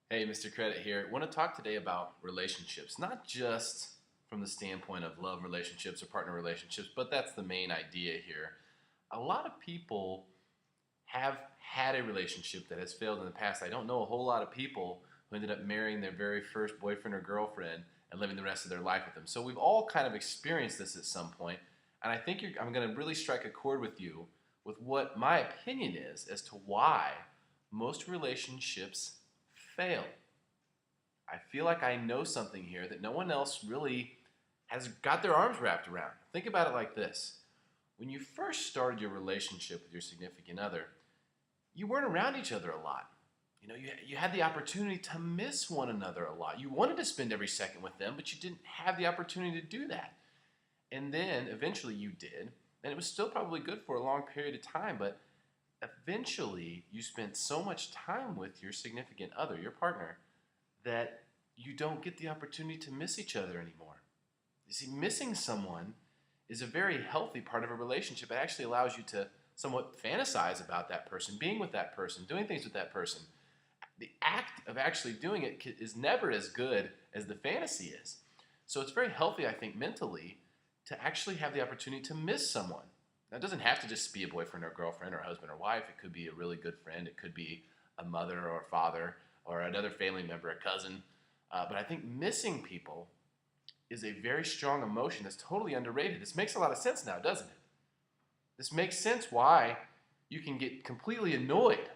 Hey, Mr. Credit here. I want to talk today about relationships, not just from the standpoint of love relationships or partner relationships, but that's the main idea here. A lot of people have had a relationship that has failed in the past. I don't know a whole lot of people who ended up marrying their very first boyfriend or girlfriend and living the rest of their life with them. So we've all kind of experienced this at some point, and I think I'm going to really strike a chord with you with what my opinion is as to why most relationships fail. I feel like I know something here that no one else really has got their arms wrapped around. Think about it like this. When you first started your relationship with your significant other, you weren't around each other a lot. You had the opportunity to miss one another a lot. You wanted to spend every second with them, but you didn't have the opportunity to do that. And then eventually you did, and it was still probably good for a long period of time, but eventually you spent so much time with your significant other, your partner, that you don't get the opportunity to miss each other anymore. You see, missing someone is a very healthy part of a relationship. It actually allows you to somewhat fantasize about that person, being with that person, doing things with that person. The act of actually doing it is never as good as the fantasy is. So it's very healthy, I think, mentally to actually have the opportunity to miss someone. Now, it doesn't have to just be a boyfriend or girlfriend or husband or wife. It could be a really good friend. It could be a mother or a father or another family member, a cousin. But I think missing people is a very strong emotion that's totally underrated. This makes a lot of sense now, doesn't it? This makes sense why you can get completely annoyed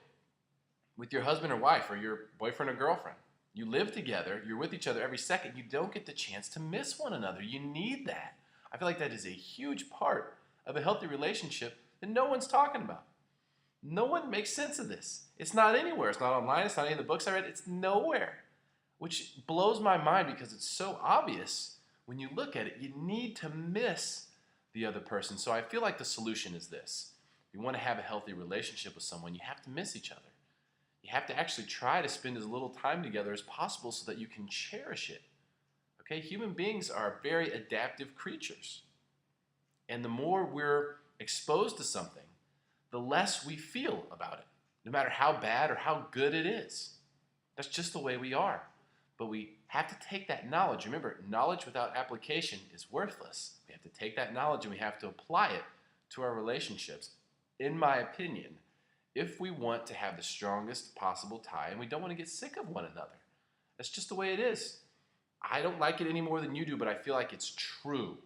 with your husband or wife or your boyfriend or girlfriend. You live together, you're with each other every second, you don't get the chance to miss one another. You need that. I feel like that is a huge part of a healthy relationship that no one's talking about. No one makes sense of this. It's not anywhere. It's not online. It's not any of the books I read. It's nowhere, which blows my mind because it's so obvious when you look at it. You need to miss the other person. So I feel like the solution is this. If you want to have a healthy relationship with someone, you have to miss each other. You have to actually try to spend as little time together as possible so that you can cherish it. Okay, human beings are very adaptive creatures. And the more we're exposed to something, the less we feel about it, no matter how bad or how good it is. That's just the way we are. But we have to take that knowledge. Remember, knowledge without application is worthless. We have to take that knowledge and we have to apply it to our relationships, in my opinion, if we want to have the strongest possible tie and we don't want to get sick of one another. That's just the way it is. I don't like it any more than you do, but I feel like it's true.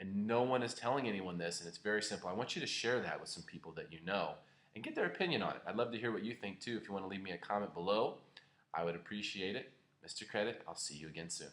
And no one is telling anyone this, and it's very simple. I want you to share that with some people that you know and get their opinion on it. I'd love to hear what you think too. If you want to leave me a comment below, I would appreciate it. Mr. Credit, I'll see you again soon.